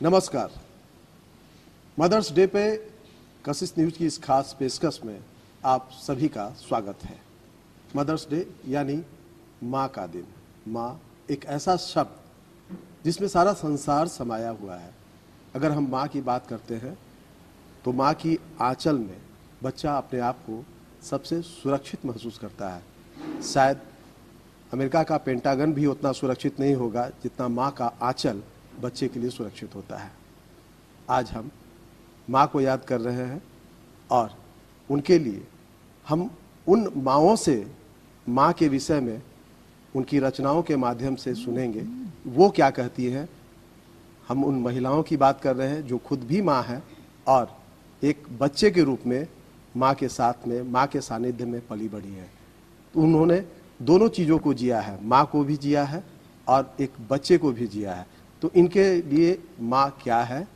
नमस्कार। Mother's day पे कशिश news की इस खास पेशकश में आप सभी का स्वागत है। मदर्स डे यानी माँ का दिन। माँ एक ऐसा शब्द जिसमें सारा संसार समाया हुआ है। अगर हम माँ की बात करते हैं तो माँ की आंचल में बच्चा अपने आप को सबसे सुरक्षित महसूस करता है। शायद अमेरिका का पेंटागन भी उतना सुरक्षित नहीं होगा जितना माँ का आंचल बच्चे के लिए सुरक्षित होता है। आज हम माँ को याद कर रहे हैं और उनके लिए हम उन माँओं से माँ के विषय में उनकी रचनाओं के माध्यम से सुनेंगे वो क्या कहती हैं। हम उन महिलाओं की बात कर रहे हैं जो खुद भी माँ है और एक बच्चे के रूप में माँ के साथ में, माँ के सानिध्य में पली बढ़ी है। तो उन्होंने दोनों चीज़ों को जिया है, माँ को भी जिया है और एक बच्चे को भी जिया है। तो इनके लिए माँ क्या है,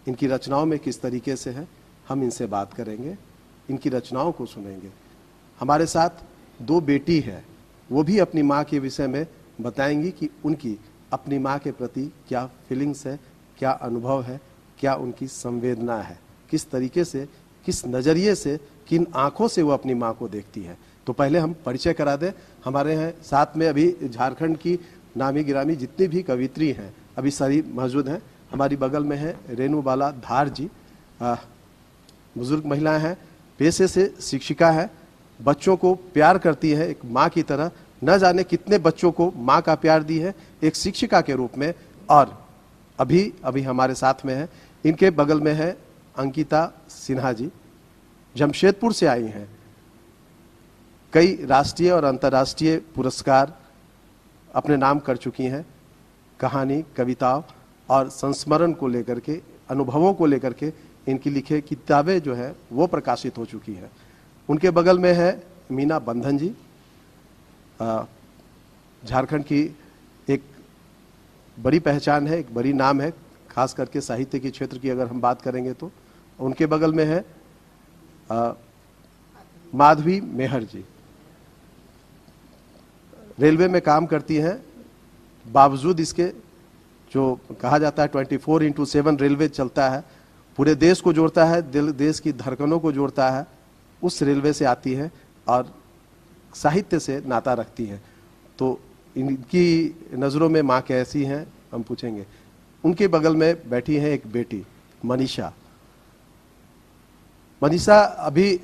इनकी रचनाओं में किस तरीके से है, हम इनसे बात करेंगे, इनकी रचनाओं को सुनेंगे। हमारे साथ दो बेटी है, वो भी अपनी माँ के विषय में बताएंगी कि उनकी अपनी माँ के प्रति क्या फीलिंग्स है, क्या अनुभव है, क्या उनकी संवेदना है, किस तरीके से, किस नज़रिए से, किन आँखों से वो अपनी माँ को देखती है। तो पहले हम परिचय करा दें। हमारे हैं साथ में अभी झारखंड की नामी गिरामी जितनी भी कवित्री हैं अभी सारी मौजूद हैं। हमारी बगल में है रेणु बाला धार जी, बुजुर्ग महिला हैं, पेशे से शिक्षिका है, बच्चों को प्यार करती है एक माँ की तरह। न जाने कितने बच्चों को माँ का प्यार दी है एक शिक्षिका के रूप में। और अभी हमारे साथ में है, इनके बगल में है अंकिता सिन्हा जी, जमशेदपुर से आई हैं। कई राष्ट्रीय और अंतर्राष्ट्रीय पुरस्कार अपने नाम कर चुकी हैं। कहानी, कविताओं और संस्मरण को लेकर के, अनुभवों को लेकर के इनकी लिखे किताबें जो है वो प्रकाशित हो चुकी हैं। उनके बगल में है मीना बंधन जी, झारखंड की एक बड़ी पहचान है, एक बड़ी नाम है, खास करके साहित्य के क्षेत्र की अगर हम बात करेंगे तो। उनके बगल में है माधवी मेहर जी, रेलवे में काम करती हैं। बावजूद इसके जो कहा जाता है 24/7 रेलवे चलता है, पूरे देश को जोड़ता है, देश की धड़कनों को जोड़ता है, उस रेलवे से आती है और साहित्य से नाता रखती है। तो इनकी नज़रों में माँ कैसी हैं हम पूछेंगे। उनके बगल में बैठी है एक बेटी मनीषा। मनीषा अभी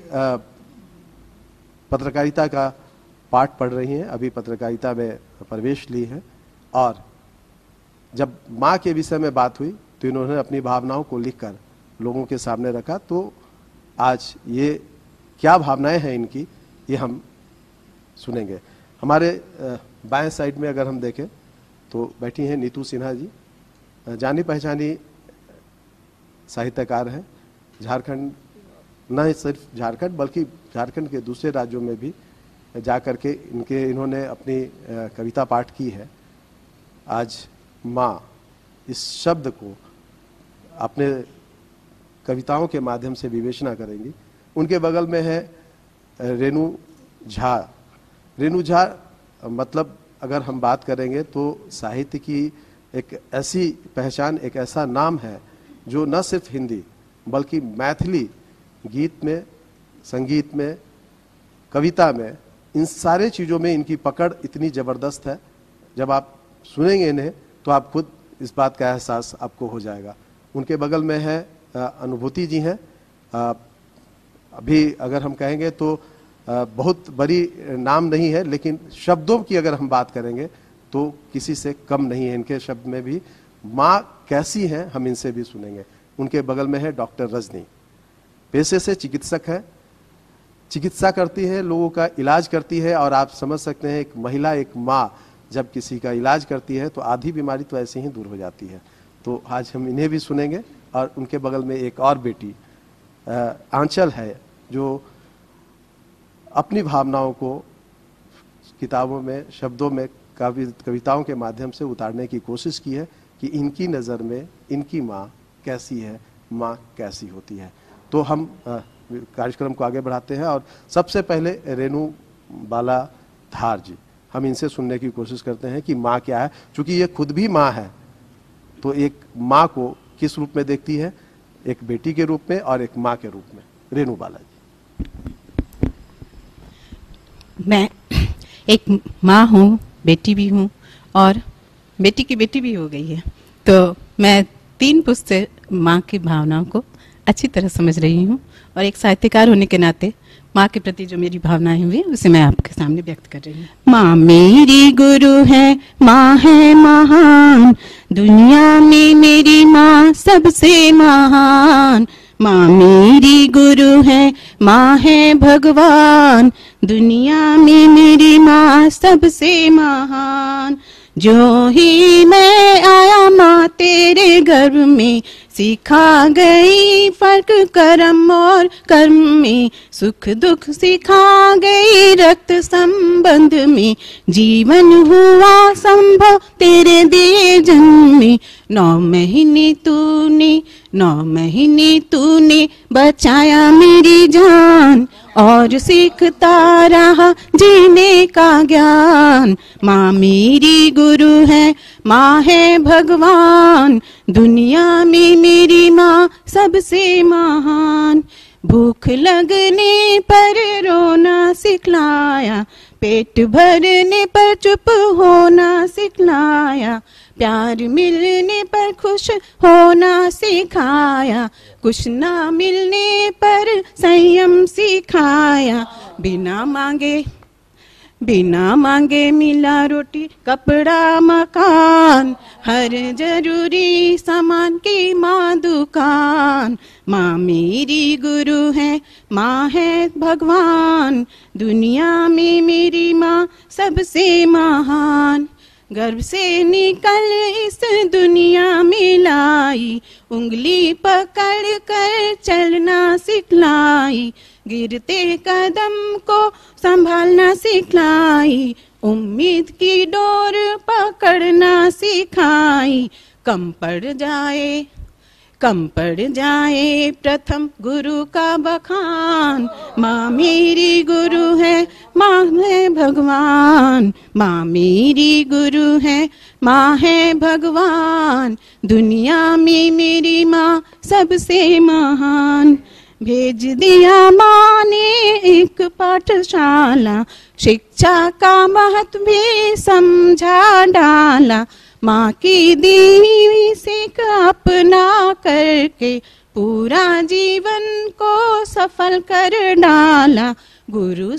पत्रकारिता का पाठ पढ़ रही हैं, अभी पत्रकारिता में प्रवेश ली है। और जब माँ के विषय में बात हुई तो इन्होंने अपनी भावनाओं को लिखकर लोगों के सामने रखा। तो आज ये क्या भावनाएं हैं इनकी, ये हम सुनेंगे। हमारे बाएं साइड में अगर हम देखें तो बैठी हैं नीतू सिन्हा जी, जानी पहचानी साहित्यकार हैं। झारखंड, न सिर्फ झारखंड बल्कि झारखंड के दूसरे राज्यों में भी जा कर के इन्होंने अपनी कविता पाठ की है। आज माँ इस शब्द को अपने कविताओं के माध्यम से विवेचना करेंगी। उनके बगल में है रेणु झा। रेणु झा मतलब अगर हम बात करेंगे तो साहित्य की एक ऐसी पहचान, एक ऐसा नाम है जो न सिर्फ हिंदी बल्कि मैथिली गीत में, संगीत में, कविता में, इन सारे चीज़ों में इनकी पकड़ इतनी ज़बरदस्त है। जब आप सुनेंगे इन्हें तो आप खुद इस बात का एहसास आपको हो जाएगा। उनके बगल में है अनुभूति जी हैं। अभी अगर हम कहेंगे तो बहुत बड़ी नाम नहीं है, लेकिन शब्दों की अगर हम बात करेंगे तो किसी से कम नहीं है। इनके शब्द में भी माँ कैसी हैं हम इनसे भी सुनेंगे। उनके बगल में है डॉक्टर रजनी, पेशे से चिकित्सक है, चिकित्सा करती है, लोगों का इलाज करती है। और आप समझ सकते हैं एक महिला, एक माँ जब किसी का इलाज करती है तो आधी बीमारी तो ऐसे ही दूर हो जाती है। तो आज हम इन्हें भी सुनेंगे। और उनके बगल में एक और बेटी आंचल है जो अपनी भावनाओं को किताबों में, शब्दों में, कविताओं के माध्यम से उतारने की कोशिश की है कि इनकी नज़र में इनकी माँ कैसी है, माँ कैसी होती है। तो हम कार्यक्रम को आगे बढ़ाते हैं और सबसे पहले रेणु बाला धार जी, हम इनसे सुनने की कोशिश करते हैं कि माँ क्या है। चूँकि ये खुद भी माँ है तो एक माँ को किस रूप में देखती है, एक बेटी के रूप में और एक माँ के रूप में। रेणु बाला जी। मैं एक माँ हूँ, बेटी भी हूँ और बेटी की बेटी भी हो गई है, तो मैं 3 पुस्त से माँ की भावनाओं को अच्छी तरह समझ रही हूँ और एक साहित्यकार होने के नाते माँ के प्रति जो मेरी भावनाएं हुई उसे मैं आपके सामने व्यक्त कर रही हूँ। माँ मेरी गुरु है, माँ है महान, दुनिया में मेरी माँ सबसे महान। माँ मेरी गुरु है, माँ है भगवान, दुनिया में मेरी माँ सबसे महान। जो ही मैं आया माँ तेरे गर्भ में, सिखा गई फर्क कर्म और कर्म में, सुख दुख सिखा गई रक्त संबंध में, जीवन हुआ संभव तेरे दिए जन्म में। 9 महीने तूने बचाया मेरी जान, और सीखता रहा जीने का ज्ञान। माँ मेरी गुरु है, माँ है भगवान, दुनिया में मेरी माँ सबसे महान। भूख लगने पर रोना सिखलाया, पेट भरने पर चुप होना सिखलाया, प्यार मिलने पर खुश होना सिखाया, कुछ ना मिलने पर संयम सिखाया। बिना मांगे मिला रोटी कपड़ा मकान, हर जरूरी सामान की माँ दुकान। माँ मेरी गुरु है, माँ है भगवान, दुनिया में मेरी माँ सबसे महान। गर्भ से निकल इस दुनिया में लाई, उंगली पकड़ कर चलना सिखलाई, गिरते कदम को संभालना सिखलाई, उम्मीद की डोर पकड़ना सिखाई। कम पड़ जाए प्रथम गुरु का बखान, माँ मेरी गुरु है, माँ है भगवान। माँ मेरी गुरु है, माँ है भगवान, दुनिया में मेरी माँ सबसे महान। भेज दिया माँ ने एक पाठशाला, शिक्षा का महत्व भी समझा डाला, माँ की दी हुई सीख अपना करके पूरा जीवन को सफल कर डाला। गुरु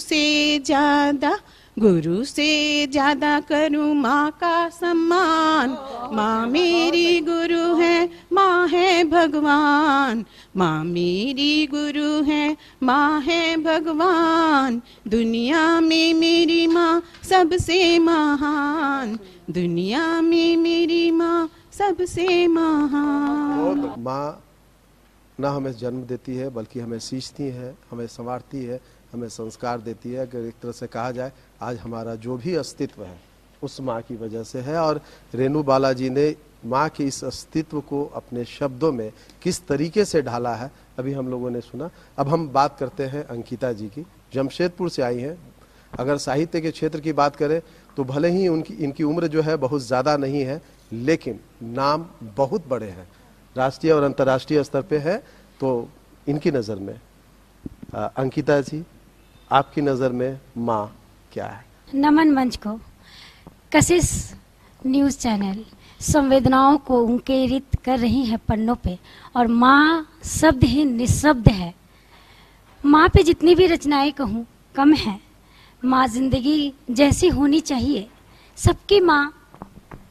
से ज्यादा करूं माँ का सम्मान, माँ मेरी गुरु है, माँ है भगवान। माँ मेरी गुरु है, माँ है भगवान, दुनिया में मेरी माँ सबसे महान, दुनिया में मेरी माँ सबसे महान। माँ न हमें जन्म देती है बल्कि हमें सींचती है, हमें संवारती है, हमें संस्कार देती है। अगर एक तरह से कहा जाए आज हमारा जो भी अस्तित्व है उस माँ की वजह से है। और रेणु बाला जी ने माँ के इस अस्तित्व को अपने शब्दों में किस तरीके से ढाला है अभी हम लोगों ने सुना। अब हम बात करते हैं अंकिता जी की, जमशेदपुर से आई हैं। अगर साहित्य के क्षेत्र की बात करें तो भले ही इनकी उम्र जो है बहुत ज़्यादा नहीं है, लेकिन नाम बहुत बड़े हैं, राष्ट्रीय और अंतर्राष्ट्रीय स्तर पे है। तो इनकी नज़र में अंकिता जी, आपकी नज़र में माँ क्या है? नमन मंच को, कशिश न्यूज़ चैनल संवेदनाओं को उकेरित कर रही है पन्नों पे, और माँ शब्द ही निःशब्द है। माँ पे जितनी भी रचनाएं कहूँ कम है। माँ जिंदगी जैसी होनी चाहिए, सबकी माँ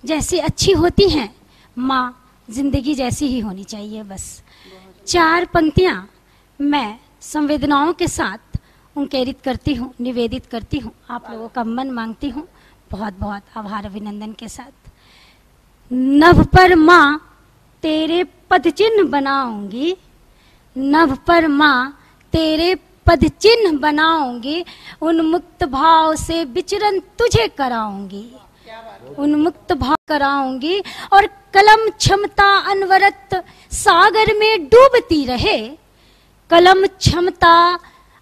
जैसी अच्छी होती हैं, माँ जिंदगी जैसी ही होनी चाहिए। बस 4 पंक्तियाँ मैं संवेदनाओं के साथ उकेरित करती हूँ, निवेदित करती हूँ, आप लोगों का मन मांगती हूँ बहुत बहुत आभार अभिनंदन के साथ। नभ पर माँ तेरे पद चिन्ह बनाऊंगी, नभ पर माँ तेरे पद चिन्ह बनाऊंगी, उन्मुक्त भाव से विचरण तुझे कराऊंगी, उन्मुक्त भाव कराऊंगी। और कलम क्षमता अनवरत सागर में डूबती रहे, कलम क्षमता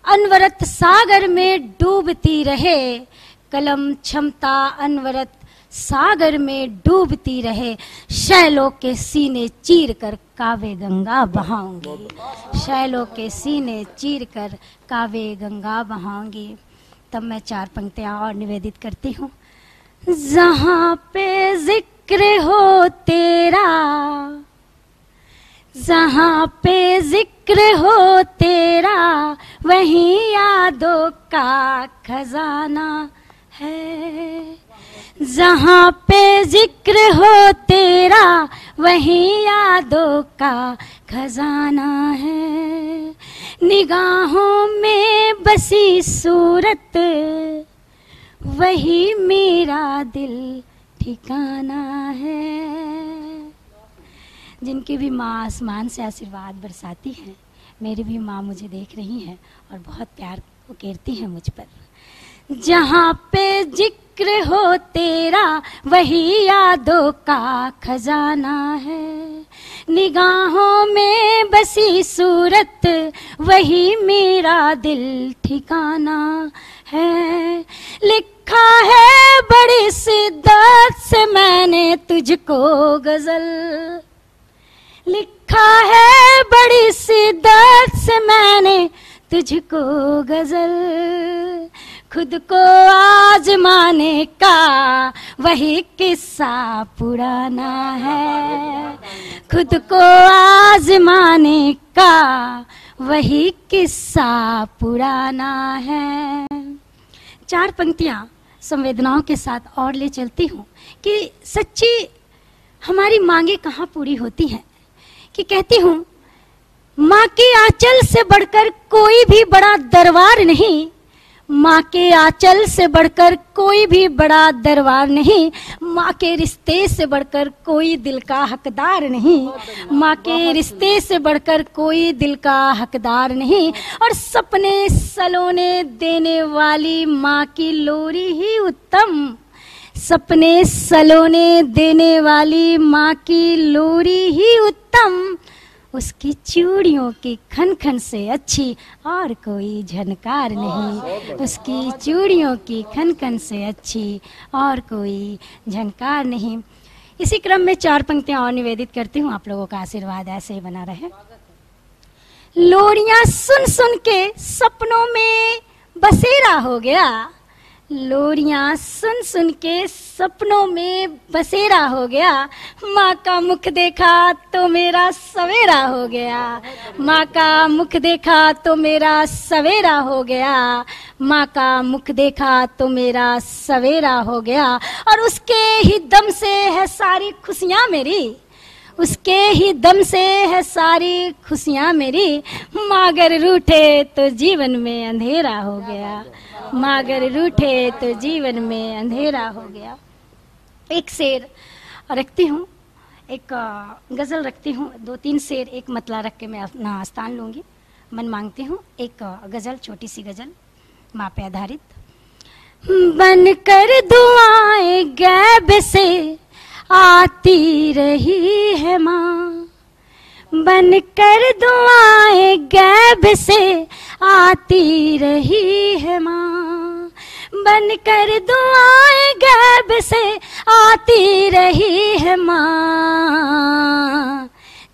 अनवरत सागर में डूबती रहे, कलम क्षमता अनवरत सागर में डूबती रहे, शैलों के सीने चीर कर कावे गंगा बहाऊंगी, शैलों के सीने चीर कर कावे गंगा बहाऊंगी। तब मैं 4 पंक्तियां और निवेदित करती हूँ। जहां पे जिक्र हो तेरा, जहां पे जिक्र हो तेरा, वहीं यादों का खजाना है। जहां पे जिक्र हो तेरा, वहीं यादों का खजाना है। निगाहों में बसी सूरत, वही मेरा दिल ठिकाना है। जिनकी भी माँ आसमान से आशीर्वाद बरसाती है, मेरी भी माँ मुझे देख रही हैं और बहुत प्यार उकेरती हैं मुझ पर। जहाँ पे जिक्र हो तेरा, वही यादों का खजाना है। निगाहों में बसी सूरत, वही मेरा दिल ठिकाना है। लिखा है बड़ी शिद्दत से मैंने तुझको गजल, लिखा है बड़ी शिद्दत से मैंने तुझको गजल। खुद को आजमाने का वही किस्सा पुराना है, खुद को आजमाने का वही किस्सा पुराना है। 4 पंक्तियां संवेदनाओं के साथ और ले चलती हूँ कि सच्ची हमारी मांगे कहाँ पूरी होती हैं। कि कहती हूँ, माँ के आंचल से बढ़कर कोई भी बड़ा दरबार नहीं, माँ के आंचल से बढ़कर कोई भी बड़ा दरबार नहीं। माँ के रिश्ते से बढ़कर कोई दिल का हकदार नहीं, माँ के रिश्ते से बढ़कर कोई दिल का हकदार नहीं। और सपने सलोने देने वाली माँ की लोरी ही उत्तम, सपने सलोने देने वाली माँ की लोरी ही उत्तम। उसकी चूड़ियों की खन खन से अच्छी और कोई झनकार नहीं, उसकी चूड़ियों की खन खन से अच्छी और कोई झनकार नहीं। इसी क्रम में 4 पंक्तियां और निवेदित करती हूँ, आप लोगों का आशीर्वाद ऐसे ही बना रहे। लोरियां सुन सुन के सपनों में बसेरा हो गया, लोरियां सुन सुन के सपनों में बसेरा हो गया। माँ का मुख देखा तो मेरा सवेरा हो गया, माँ का मुख देखा तो मेरा सवेरा हो गया, माँ का मुख देखा तो मेरा सवेरा हो गया। और उसके ही दम से है सारी खुशियाँ मेरी, उसके ही दम से है सारी खुशियाँ मेरी। माँ अगर रूठे तो जीवन में अंधेरा हो गया, माँ अगर रूठे तो जीवन में अंधेरा हो गया। एक शेर रखती हूँ, एक गज़ल रखती हूँ, 2-3 शेर एक मतला रख के मैं अपना स्थान लूँगी। मन मांगती हूँ एक गज़ल, छोटी सी गज़ल माँ पे आधारित। बनकर दुआएं गैब से आती रही है माँ, बनकर दुआएं गैब से आती रही है माँ, बनकर दुआएं गैब से आती रही है माँ।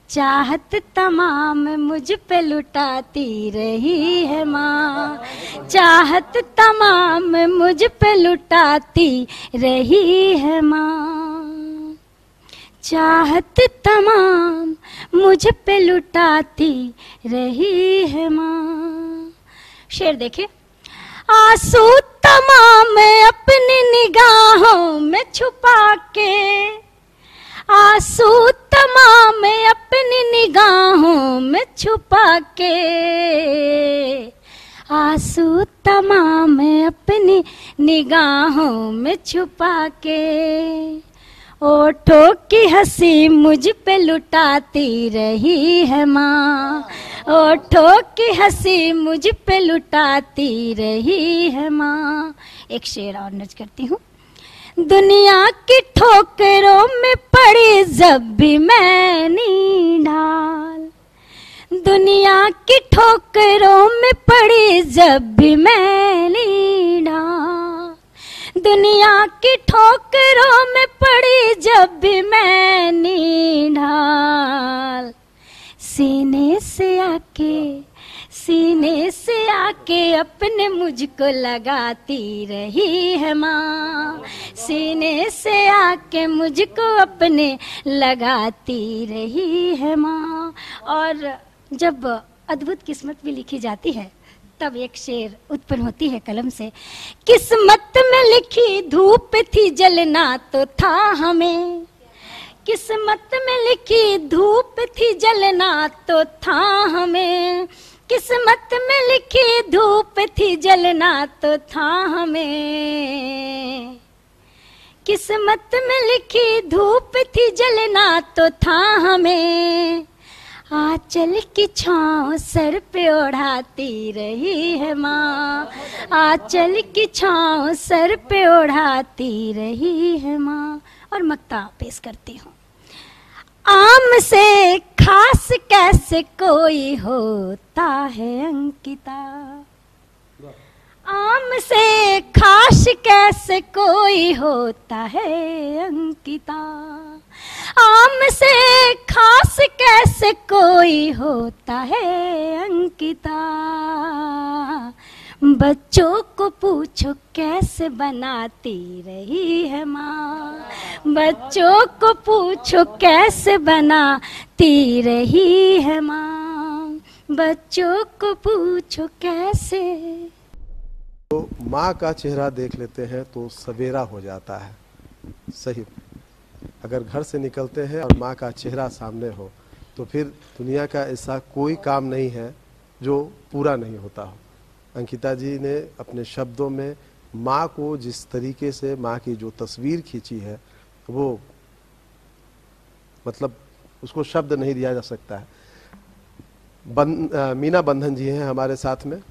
चाहत तमाम मुझ पे लुटाती रही है माँ, चाहत तमाम मुझ पे लुटाती रही है माँ, चाहत तमाम मुझ पे लुटाती रही है माँ। शेर देखे। आंसू तमाम अपनी निगाहों में छुपा के, आंसू तमाम अपनी निगाहों में छुपा के, आंसू तमाम अपनी निगाहों में छुपा के। ओठों की हंसी मुझ पे लुटाती रही है माँ, ओठों की हंसी मुझ पे लुटाती रही है माँ। एक शेर और नच करती हूँ। दुनिया की ठोकरों में पड़ी जब भी मैं ढाल, दुनिया की ठोकरों में पड़ी जब भी मैं ढाल, दुनिया की ठोकरों में पड़ी जब भी मैं ढाल, सीने से आके अपने मुझको लगाती रही है माँ, सीने से आके मुझको अपने लगाती रही है माँ। और जब अद्भुत किस्मत भी लिखी जाती है तब एक शेर उत्पन्न होती है कलम से। किस्मत में लिखी धूप थी जलना तो था हमें, किस्मत में लिखी धूप थी जलना तो था हमें, किस्मत में लिखी धूप थी जलना तो था हमें, किस्मत में लिखी धूप थी जलना तो था हमें। आंचल की छाँव सर पे ओढ़ाती रही है माँ, आंचल की छाँव सर पे ओढ़ाती रही है माँ। और मक्ता पेश करती हूँ। आम से खास कैसे कोई होता है अंकिता, आम से खास कैसे कोई होता है अंकिता, आम से खास कैसे कोई होता है अंकिता। बच्चों को पूछो कैसे बनाती रही है माँ, बच्चों को पूछो कैसे बनाती रही है माँ, बच्चों को पूछो कैसे। तो माँ का चेहरा देख लेते हैं तो सवेरा हो जाता है। सही, अगर घर से निकलते हैं और माँ का चेहरा सामने हो तो फिर दुनिया का ऐसा कोई काम नहीं है जो पूरा नहीं होता हो। अंकिता जी ने अपने शब्दों में माँ को जिस तरीके से माँ की जो तस्वीर खींची है वो मतलब उसको शब्द नहीं दिया जा सकता है। मीना बंधन जी हैं हमारे साथ में,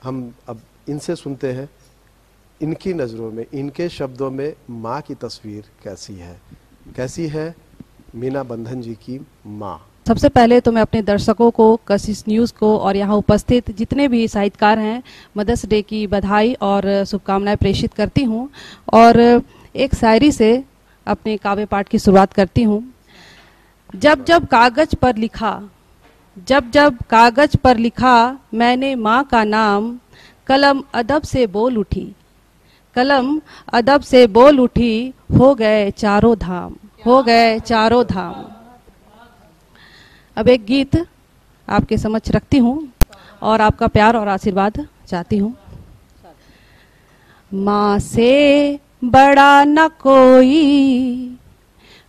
हम अब इनसे सुनते हैं इनकी नज़रों में, इनके शब्दों में माँ की तस्वीर कैसी है, कैसी है मीना बंधन जी की माँ। सबसे पहले तो मैं अपने दर्शकों को, कशिश न्यूज़ को और यहाँ उपस्थित जितने भी साहित्यकार हैं मदर्स डे की बधाई और शुभकामनाएं प्रेषित करती हूँ। और एक शायरी से अपने काव्य पाठ की शुरुआत करती हूँ। जब जब कागज पर लिखा, जब जब कागज पर लिखा मैंने माँ का नाम, कलम अदब से बोल उठी, कलम अदब से बोल उठी, हो गए चारों धाम, हो गए चारों धाम। अब एक गीत आपके समक्ष रखती हूँ और आपका प्यार और आशीर्वाद चाहती हूँ। माँ से बड़ा न कोई,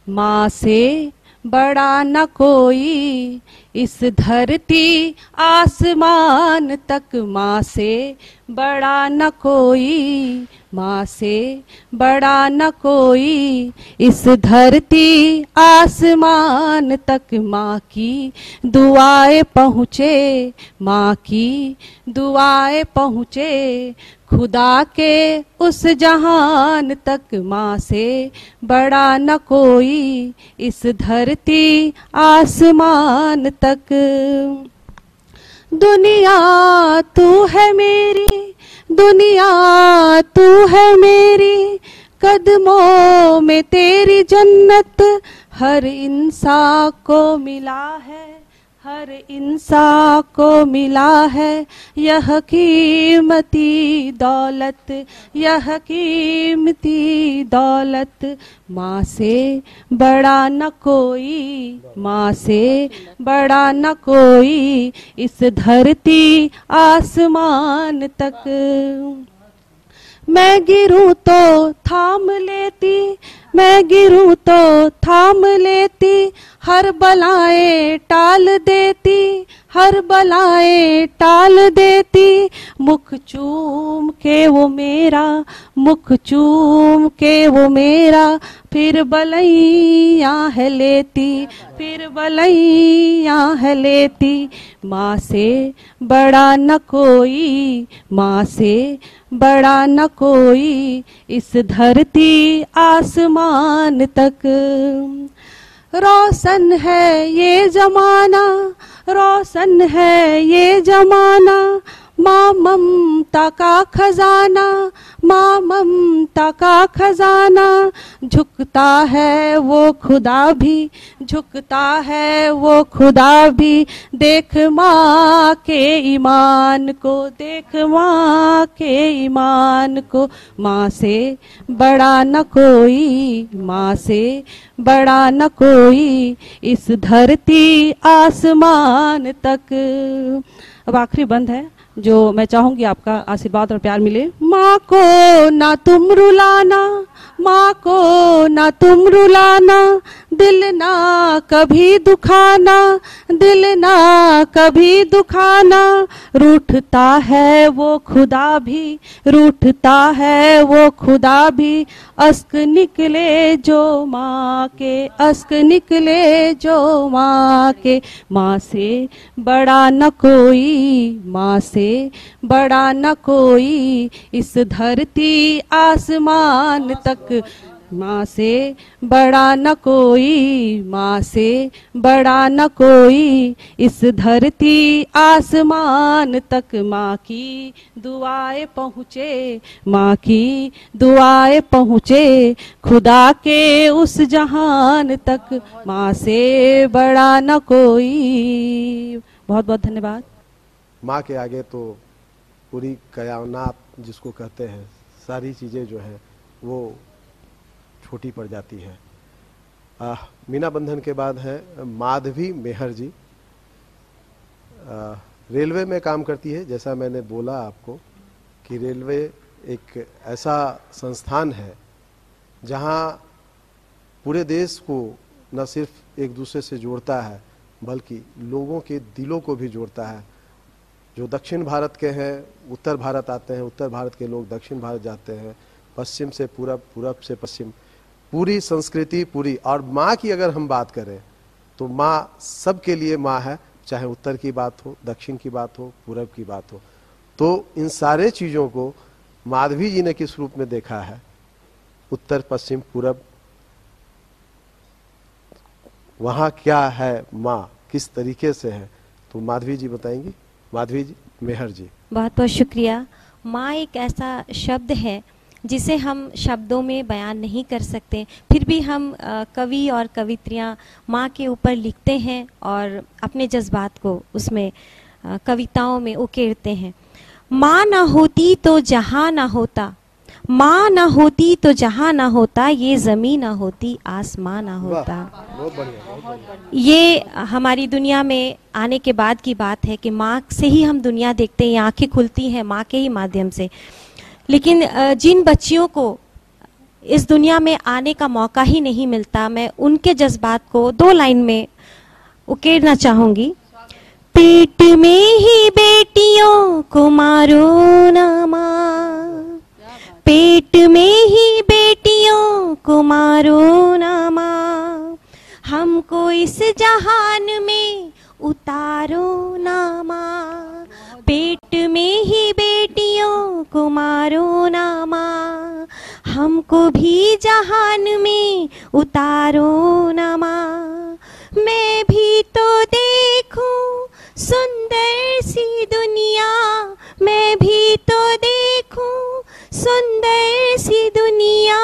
माँ से बड़ा न कोई, इस धरती आसमान तक, माँ से बड़ा न कोई, माँ से बड़ा न कोई, इस धरती आसमान तक। माँ की दुआएं पहुँचे, माँ की दुआएं पहुँचे, खुदा के उस जहान तक। माँ से बड़ा न कोई, इस धरती आसमान तक। दुनिया तू है मेरी, दुनिया तू है मेरी, कदमों में तेरी जन्नत, हर इंसान को मिला है, हर इंसान को मिला है यह कीमती दौलत, यह कीमती दौलत। माँ से बड़ा न कोई, माँ से बड़ा न कोई, इस धरती आसमान तक। मैं गिरूं तो थाम लेती, मैं गिरूं तो थाम लेती, हर बलाएं टाल देती, हर बलाएं टाल देती। मुख चूम के वो मेरा, मुख चूम के वो मेरा, फिर बलैया है लेती, फिर बलैया है लेती। माँ से बड़ा न कोई, माँ से बड़ा न कोई, इस धरती आसमान तक। रोशन है ये जमाना, रोशन है ये जमाना, माँ ममता का खजाना, माँ ममता का खजाना, झुकता है वो खुदा भी, झुकता है वो खुदा भी, देख माँ के ईमान को, देख माँ के ईमान को। माँ से बड़ा न कोई, माँ से बड़ा न कोई, इस धरती आसमान तक। अब आखिरी बंद है जो मैं चाहूंगी आपका आशीर्वाद और प्यार मिले। माँ को ना तुम रुलाना, माँ को ना तुम रुलाना, दिल ना कभी दुखाना, दिल ना कभी दुखाना, रूठता है वो खुदा भी, रूठता है वो खुदा भी, अश्क निकले जो माँ के, अश्क निकले जो माँ के। माँ से बड़ा न कोई, माँ से बड़ा न कोई, इस धरती आसमान तक। माँ से बड़ा न कोई, माँ से बड़ा न कोई, इस धरती आसमान तक। माँ की दुआएं पहुँचे, माँ की दुआएं पहुँचे, खुदा के उस जहान तक। माँ से बड़ा न कोई। बहुत बहुत धन्यवाद। माँ के आगे तो पूरी कायनात जिसको कहते हैं, सारी चीज़ें जो है वो छोटी पड़ जाती है। मीना बंधन के बाद है माधवी मेहर जी। रेलवे में काम करती है। जैसा मैंने बोला आपको कि रेलवे एक ऐसा संस्थान है जहां पूरे देश को न सिर्फ एक दूसरे से जोड़ता है बल्कि लोगों के दिलों को भी जोड़ता है। जो दक्षिण भारत के हैं उत्तर भारत आते हैं, उत्तर भारत के लोग दक्षिण भारत जाते हैं, पश्चिम से पूरब, पूरब से पश्चिम, पूरी संस्कृति पूरी। और माँ की अगर हम बात करें तो माँ सबके लिए माँ है, चाहे उत्तर की बात हो, दक्षिण की बात हो, पूरब की बात हो। तो इन सारे चीज़ों को माधवी जी ने किस रूप में देखा है, उत्तर पश्चिम पूरब, वहाँ क्या है माँ, किस तरीके से है, तो माधवी जी बताएंगी। माधवी जी मेहर जी। बहुत बहुत शुक्रिया। माँ एक ऐसा शब्द है जिसे हम शब्दों में बयान नहीं कर सकते, फिर भी हम कवि और कवित्रियाँ माँ के ऊपर लिखते हैं और अपने जज्बात को उसमें कविताओं में उकेरते हैं। माँ ना होती तो जहाँ ना होता, माँ ना होती तो जहाँ ना होता, ये ज़मीन ना होती आसमां ना होता। बहुत बढ़िया। ये हमारी दुनिया में आने के बाद की बात है कि माँ से ही हम दुनिया देखते हैं, आंखें खुलती हैं माँ के ही माध्यम से। लेकिन जिन बच्चियों को इस दुनिया में आने का मौका ही नहीं मिलता, मैं उनके जज्बात को 2 लाइन में उकेरना चाहूँगी। पेट में ही बेटियों को मारो ना माँ, पेट में ही बेटियों को मारो ना माँ, हमको इस जहान में उतारो ना माँ, पेट में ही बेटियों को मारो ना माँ, हमको भी जहान में उतारो ना माँ। मैं भी तो देखूं सुंदर सी दुनिया, मैं भी तो देखूं सुंदर सी दुनिया,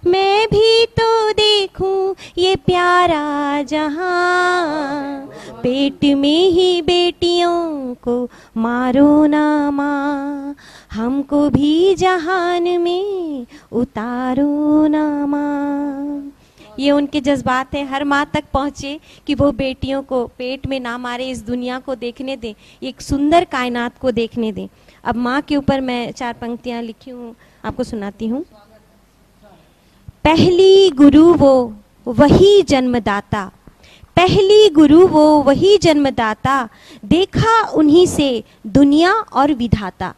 मैं भी तो देखूं ये प्यारा जहां, पेट में ही बेटियों को मारो ना माँ, हमको भी जहान में उतारो ना माँ। ये उनके जज्बात हैं, हर माँ तक पहुँचे कि वो बेटियों को पेट में ना मारे, इस दुनिया को देखने दें, एक सुंदर कायनात को देखने दें। अब माँ के ऊपर मैं 4 पंक्तियाँ लिखी हूँ, आपको सुनाती हूँ। पहली गुरु वो वही जन्मदाता, पहली गुरु वो वही जन्मदाता, देखा उन्हीं से दुनिया और विधाता।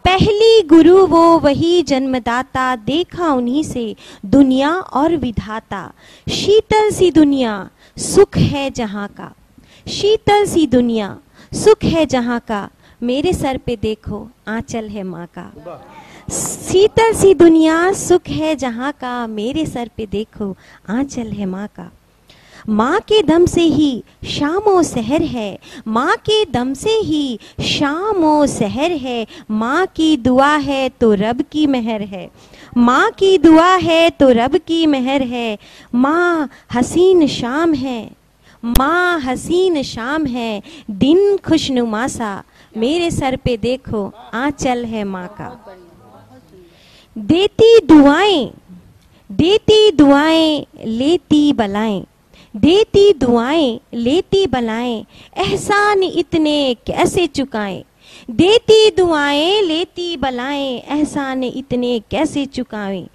पहली गुरु वो वही जन्मदाता, देखा उन्हीं से दुनिया और विधाता। शीतल सी दुनिया सुख है जहाँ का, शीतल सी दुनिया सुख है जहाँ का, मेरे सर पे देखो आंचल है माँ का। शीतल सी दुनिया सुख है जहाँ का, मेरे सर पे देखो आंचल है माँ का। माँ के दम से ही शामो सहर है, माँ के दम से ही शामो सहर है, माँ की दुआ है तो रब की मेहर है, माँ की दुआ है तो रब की मेहर है, माँ हसीन शाम है, माँ हसीन शाम है, दिन खुशनुमा सा, मेरे सर पे देखो आंचल है माँ का। देती दुआएं लेती बलाएं, देती दुआएं लेती बलाएं, एहसान इतने कैसे चुकाएं, देती दुआएं लेती बलाएं, एहसान इतने कैसे चुकाएं।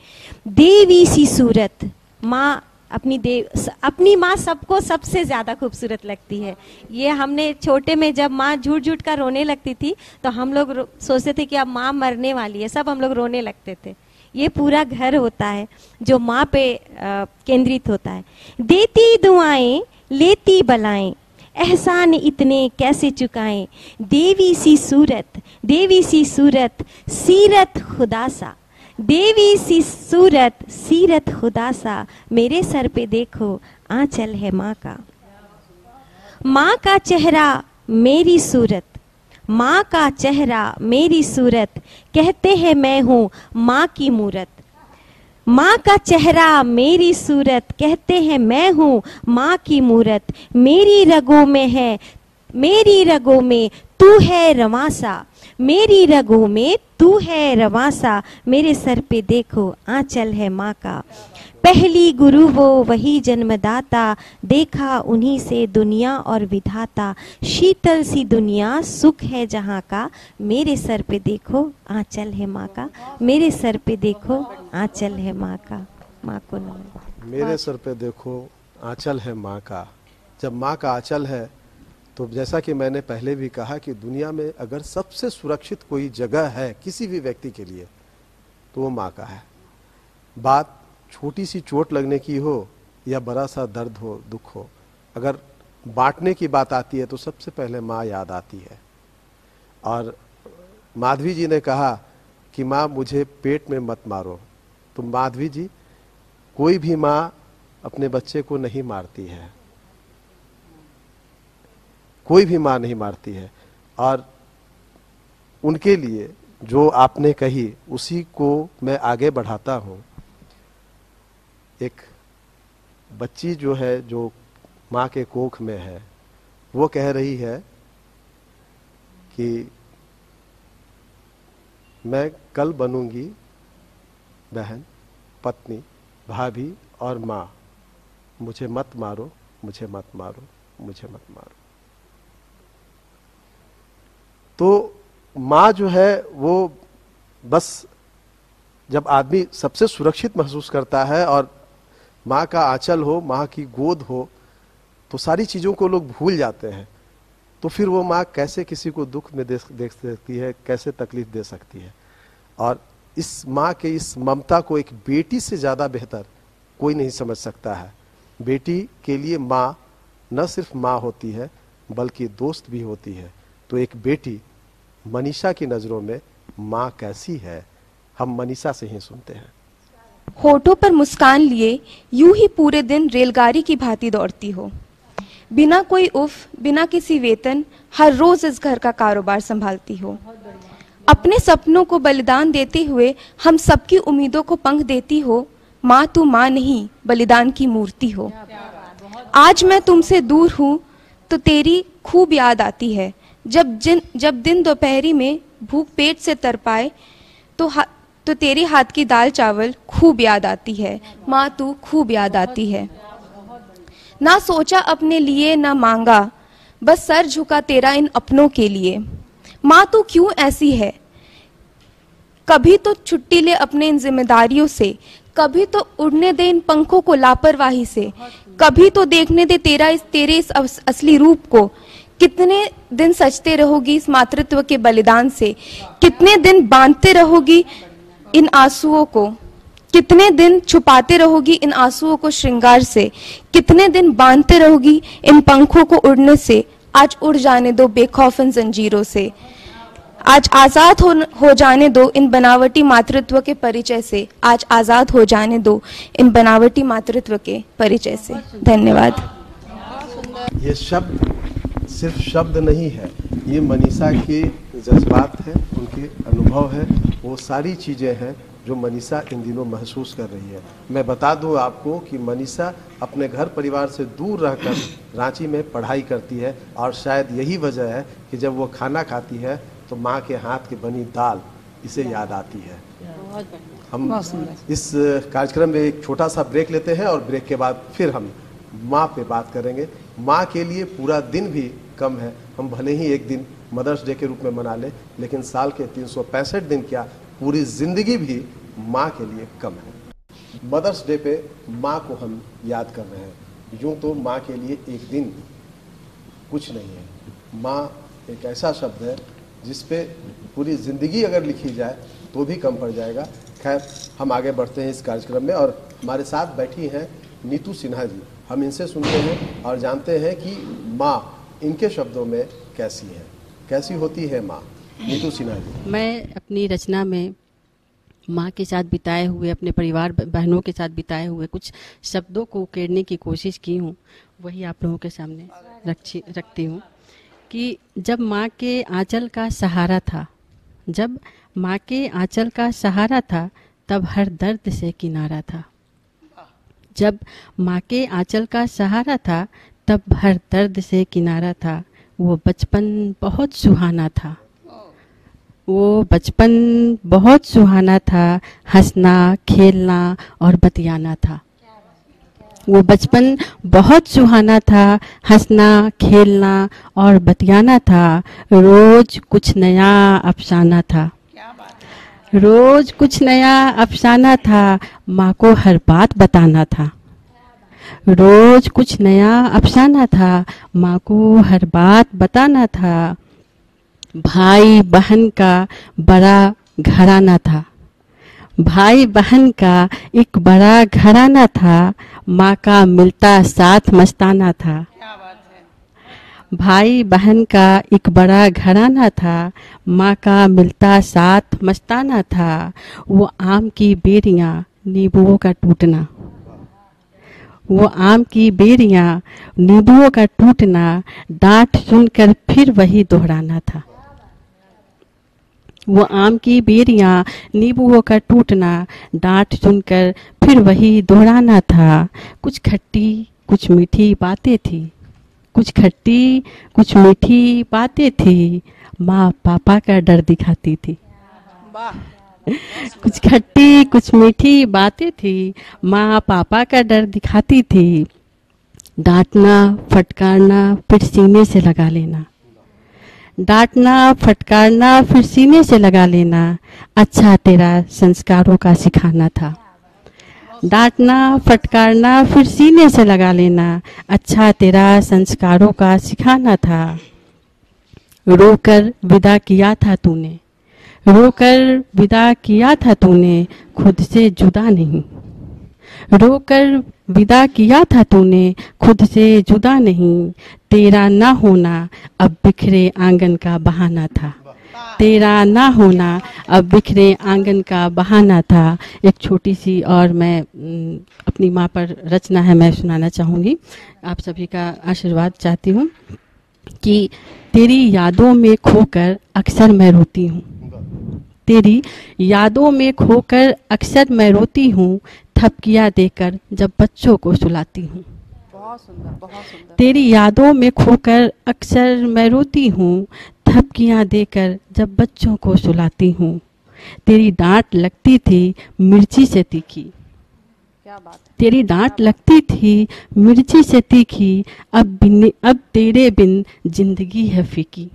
देवी सी सूरत, माँ अपनी माँ सबको सबसे ज़्यादा खूबसूरत लगती है। ये हमने छोटे में जब माँ झूठ झूठ कर रोने लगती थी तो हम लोग सोचते थे कि अब माँ मरने वाली है, सब हम लोग रोने लगते थे। ये पूरा घर होता है जो माँ पे केंद्रित होता है। देती दुआएं लेती बलाएं, एहसान इतने कैसे चुकाएं, देवी सी सूरत सीरत खुदा सा, देवी सी सूरत सीरत खुदा सा, मेरे सर पे देखो आंचल है माँ का। माँ का चेहरा मेरी सूरत, माँ का चेहरा मेरी सूरत, कहते हैं मैं हूँ माँ की मूरत। माँ का चेहरा मेरी सूरत, कहते हैं मैं हूँ माँ की मूरत। मेरी रगों में है, मेरी रगों में तू है रवासा, मेरी रगों में तू है रवासा, मेरे सर पे देखो आंचल है माँ का। पहली गुरु वो वही जन्मदाता, देखा उन्हीं से दुनिया और विधाता। शीतल सी दुनिया सुख है जहाँ का, मेरे सर पे देखो आंचल है माँ का, मेरे सर पे देखो आंचल है माँ का। माँ को नमन। मेरे सर पे देखो आंचल है माँ का। जब माँ का आंचल है तो जैसा कि मैंने पहले भी कहा कि दुनिया में अगर सबसे सुरक्षित कोई जगह है किसी भी व्यक्ति के लिए तो वो माँ का है। बात छोटी सी चोट लगने की हो या बड़ा सा दर्द हो, दुख हो, अगर बांटने की बात आती है तो सबसे पहले माँ याद आती है। और माधवी जी ने कहा कि माँ मुझे पेट में मत मारो, तो माधवी जी, कोई भी माँ अपने बच्चे को नहीं मारती है, कोई भी माँ नहीं मारती है। और उनके लिए जो आपने कही उसी को मैं आगे बढ़ाता हूँ। एक बच्ची जो है, जो माँ के कोख में है, वो कह रही है कि मैं कल बनूंगी बहन, पत्नी, भाभी और माँ, मुझे मत मारो, मुझे मत मारो, मुझे मत मारो। तो माँ जो है वो बस जब आदमी सबसे सुरक्षित महसूस करता है और माँ का आंचल हो, माँ की गोद हो, तो सारी चीज़ों को लोग भूल जाते हैं। तो फिर वो माँ कैसे किसी को दुख में देख सकती है, कैसे तकलीफ दे सकती है। और इस माँ के इस ममता को एक बेटी से ज़्यादा बेहतर कोई नहीं समझ सकता है। बेटी के लिए माँ न सिर्फ माँ होती है बल्कि दोस्त भी होती है। तो एक बेटी मनीषा की नज़रों में माँ कैसी है, हम मनीषा से ही सुनते हैं। होठों पर मुस्कान लिए यूं ही पूरे दिन रेलगाड़ी की भांति दौड़ती हो, बिना कोई उफ, बिना किसी वेतन, हर रोज इस घर का कारोबार संभालती हो। अपने सपनों को बलिदान देते हुए हम सबकी उम्मीदों को पंख देती हो। माँ तू माँ नहीं, बलिदान की मूर्ति हो। आज मैं तुमसे दूर हूँ तो तेरी खूब याद आती है। जब दिन दोपहरी में भूख पेट से तरपाए तो तेरी हाथ की दाल चावल खूब याद आती है। माँ तू खूब याद आती है। ना सोचा अपने लिए ना मांगा, बस सर झुका तेरा इन अपनों के लिए। माँ तू क्यों ऐसी है, कभी तो छुट्टी ले अपने इन जिम्मेदारियों से, कभी तो उड़ने दे इन पंखों को लापरवाही से, कभी तो देखने दे तेरे इस असली रूप को। कितने दिन सजते रहोगी इस मातृत्व के बलिदान से, कितने दिन बांधते रहोगी इन आंसुओं को, कितने दिन छुपाते रहोगी इन आंसुओं को श्रृंगार से, कितने दिन बांधते रहोगी इन पंखों को उड़ने से। आज उड़ जाने दो बेखौफन जंजीरों से, आज आजाद हो जाने दो इन बनावटी मातृत्व के परिचय से, आज आजाद हो जाने दो इन बनावटी मातृत्व के परिचय से। धन्यवाद। ये शब्द सिर्फ शब्द नहीं है, ये मनीषा के जज्बात हैं, उनके अनुभव है, वो सारी चीज़ें हैं जो मनीषा इन दिनों महसूस कर रही है। मैं बता दूं आपको कि मनीषा अपने घर परिवार से दूर रहकर रांची में पढ़ाई करती है और शायद यही वजह है कि जब वो खाना खाती है तो माँ के हाथ की बनी दाल इसे याद आती है। हम इस कार्यक्रम में एक छोटा सा ब्रेक लेते हैं और ब्रेक के बाद फिर हम माँ पे बात करेंगे। माँ के लिए पूरा दिन भी कम है। हम भले ही एक दिन मदर्स डे के रूप में मना लें, लेकिन साल के 365 दिन क्या, पूरी जिंदगी भी माँ के लिए कम है। मदर्स डे पे माँ को हम याद कर रहे हैं। यूं तो माँ के लिए एक दिन कुछ नहीं है। माँ एक ऐसा शब्द है जिस पे पूरी जिंदगी अगर लिखी जाए तो भी कम पड़ जाएगा। खैर, हम आगे बढ़ते हैं इस कार्यक्रम में और हमारे साथ बैठी हैं नीतू सिन्हा जी। हम इनसे सुनते हैं और जानते हैं कि माँ इनके शब्दों में कैसी है, कैसी होती है माँ। नीतू सिन्हा जी। मैं अपनी रचना में माँ के साथ बिताए हुए, अपने परिवार बहनों के साथ बिताए हुए कुछ शब्दों को उकेरने की कोशिश की हूँ, वही आप लोगों के सामने रखती हूँ। कि जब माँ के आंचल का सहारा था, जब माँ के आंचल का सहारा था, तब हर दर्द से किनारा था। जब माँ के आंचल का सहारा था, तब हर दर्द से किनारा था। वो बचपन बहुत सुहाना था, वो बचपन बहुत सुहाना था। हंसना, खेलना और बतियाना था। वो बचपन बहुत सुहाना था, हंसना, खेलना और बतियाना था। रोज कुछ नया अफसाना था, रोज कुछ नया अफसाना था। माँ को हर बात बताना था, रोज कुछ नया अफसाना था। माँ को हर बात बताना था। भाई बहन का बड़ा घराना था, भाई बहन का एक बड़ा घराना था। माँ का मिलता साथ मस्ताना था। भाई बहन का एक बड़ा घराना था, माँ का मिलता साथ मस्ताना था। वो आम की बेरियां नींबुओं का टूटना, वो आम की बेरियां नींबुओं का टूटना। डांट सुनकर फिर वही दोहराना था। वो आम की बेरियां नींबुओं का टूटना, डांट सुनकर फिर वही दोहराना था। कुछ खट्टी कुछ मीठी बातें थी, कुछ खट्टी कुछ मीठी बातें थी। माँ पापा का डर दिखाती थी। कुछ खट्टी कुछ मीठी बातें थी, माँ पापा का डर दिखाती थी। डांटना फटकारना फिर सीने से लगा लेना, डांटना फटकारना फिर सीने से लगा लेना। अच्छा तेरा संस्कारों का सिखाना था। डांटना फटकारना फिर सीने से लगा लेना। अच्छा तेरा संस्कारों का सिखाना था। रोकर विदा किया था तूने, रोकर विदा किया था तूने, खुद से जुदा नहीं। रोकर विदा किया था तूने, खुद से जुदा नहीं। तेरा ना होना अब बिखरे आंगन का बहाना था, तेरा ना होना अब बिखरे आंगन का बहाना था। एक छोटी सी और मैं अपनी माँ पर रचना है, मैं सुनाना चाहूँगी। आप सभी का आशीर्वाद चाहती हूँ कि तेरी यादों में खोकर अक्सर मैं रोती हूँ, तेरी यादों में खोकर अक्सर मैं रोती हूँ। थपकियाँ देकर जब बच्चों को सुलाती हूँ। बहुत सुंदर, बहुत सुंदर। तेरी यादों में खोकर अक्सर मैं रोती हूँ। थपकियाँ देकर जब बच्चों को सुलाती हूँ। तेरी डांट लगती थी मिर्ची से तीखी, क्या बात है। तेरी डांट लगती थी मिर्ची से तीखी। अब तेरे बिन जिंदगी है फीकी।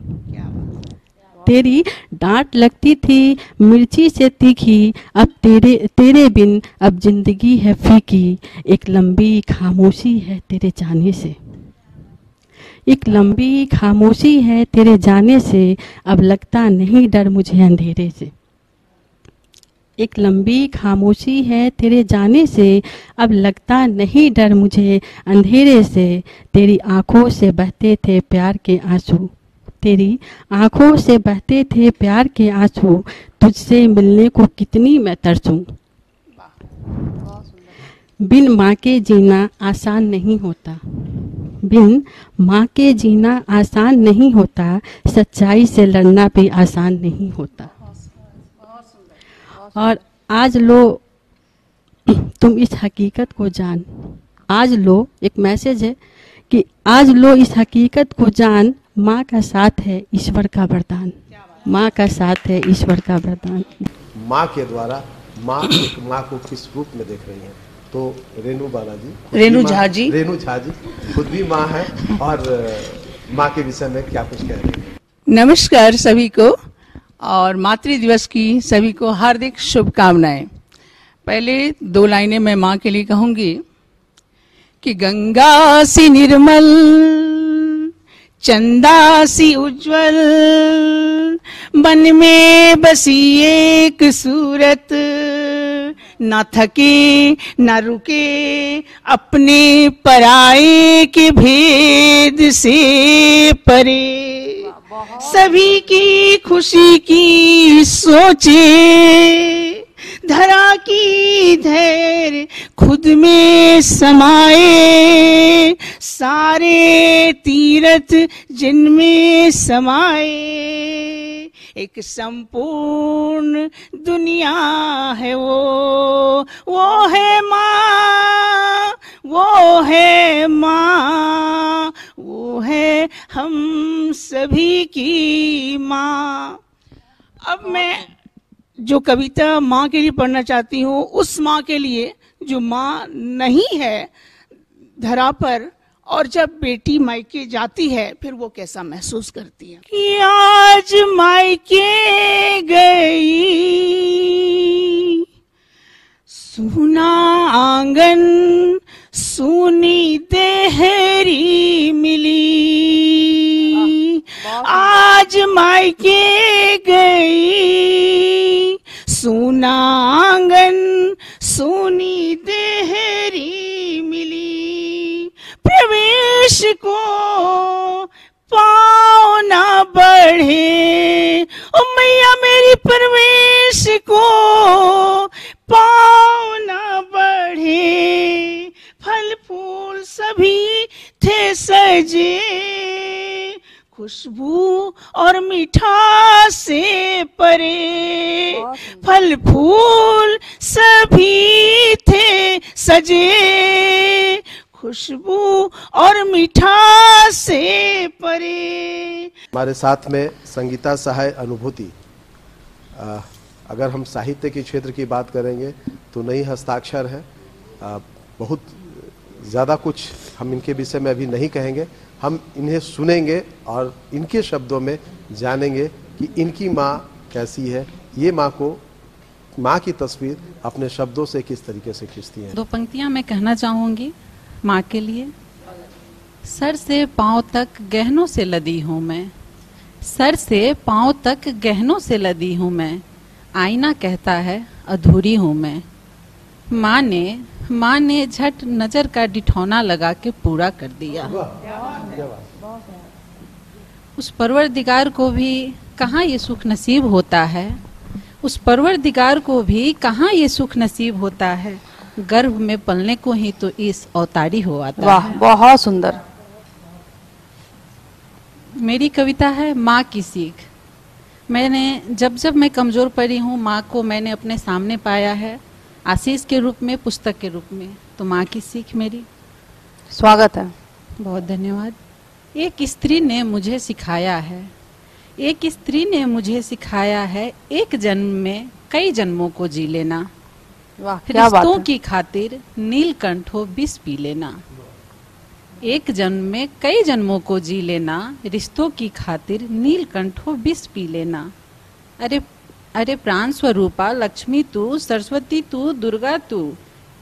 तेरी डांट लगती थी मिर्ची से तीखी, अब तेरे बिन अब जिंदगी है फीकी। एक लंबी खामोशी है तेरे जाने से, एक लंबी खामोशी है तेरे जाने से। अब लगता नहीं डर मुझे अंधेरे से, एक लंबी खामोशी है तेरे जाने से। अब लगता नहीं डर मुझे अंधेरे से। तेरी आंखों से बहते थे प्यार के आंसू, तेरी आंखों से बहते थे प्यार के आंसू। तुझसे मिलने को कितनी मैं तरसूं। बिन माँ के जीना आसान नहीं होता, बिन माँ के जीना आसान नहीं होता, सच्चाई से लड़ना भी आसान नहीं होता। और आज लो तुम इस हकीकत को जान, आज लो, एक मैसेज है कि आज लो इस हकीकत को जान, माँ का साथ है ईश्वर का वरदान, माँ का साथ है ईश्वर का वरदान। माँ के द्वारा माँ एक माँ को किस रूप में देख रही हैं? तो रेणु बालाजी, रेणु झा जी, रेणु झा जी खुद भी माँ है और माँ के विषय में क्या कुछ कह रही हैं? नमस्कार सभी को और मातृ दिवस की सभी को हार्दिक शुभकामनाएं। पहले 2 लाइनें मैं माँ के लिए कहूंगी कि गंगा सी निर्मल, चंदा सी उज्जवल, मन में बसी एक सूरत, ना थके ना रुके अपने पराए के भेद से परे, सभी की खुशी की सोचे, धरा की धैर्य खुद में समाए, सारे तीरथ जिनमें समाए, एक संपूर्ण दुनिया है वो है माँ, वो है माँ, वो है हम सभी की माँ। अब मैं जो कविता माँ के लिए पढ़ना चाहती हूँ, उस माँ के लिए जो माँ नहीं है धरा पर, और जब बेटी मायके जाती है फिर वो कैसा महसूस करती है। कि आज मायके गई, सूना आंगन सूनी देहरी मिली, आज मायके गई, सूना आंगन सूनी देहरी मिली, प्रवेश को पाँव ना बढ़े, ओ मैया मेरी प्रवेश को पाँव ना बढ़े, फल फूल सभी थे सजे, खुशबू और मिठास से परे, फल फूल सभी थे सजे, खुशबू और मिठास से परे। हमारे साथ में संगीता सहाय अनुभूति। अगर हम साहित्य के क्षेत्र की बात करेंगे तो नई हस्ताक्षर है, बहुत ज़्यादा कुछ हम इनके विषय में अभी नहीं कहेंगे, हम इन्हें सुनेंगे और इनके शब्दों में जानेंगे कि इनकी माँ कैसी है, ये माँ को, माँ की तस्वीर अपने शब्दों से किस तरीके से खींचती हैं। 2 पंक्तियां मैं कहना चाहूंगी माँ के लिए। सर से पांव तक गहनों से लदी हूँ मैं, सर से पांव तक गहनों से लदी हूँ मैं, आईना कहता है अधूरी हूँ मैं। माँ ने झट नजर का डिठौना लगा के पूरा कर दिया। उस परवरदिगार को भी कहाँ ये सुख नसीब होता है, उस परवरदिगार को भी कहाँ ये सुख नसीब होता है, गर्भ में पलने को ही तो इस अवतारी हो आता वाह, है। बहुत सुंदर। मेरी कविता है माँ की सीख। मैंने जब मैं कमजोर पड़ी हूँ, माँ को मैंने अपने सामने पाया है, आशीष के रूप में, पुस्तक के रूप में। तो माँ की सीख मेरी। स्वागत है। बहुत धन्यवाद। एक स्त्री ने मुझे सिखाया है, एक स्त्री ने मुझे सिखाया है, एक जन्म में कई जन्मों को जी लेना। वाह, क्या बात है। रिश्तों की खातिर नीलकंठ हो विष पी लेना। एक जन्म में कई जन्मों को जी लेना, रिश्तों की खातिर नीलकंठ हो विष पी लेना। अरे प्राण स्वरूपा लक्ष्मी तू, सरस्वती तू, दुर्गा तू,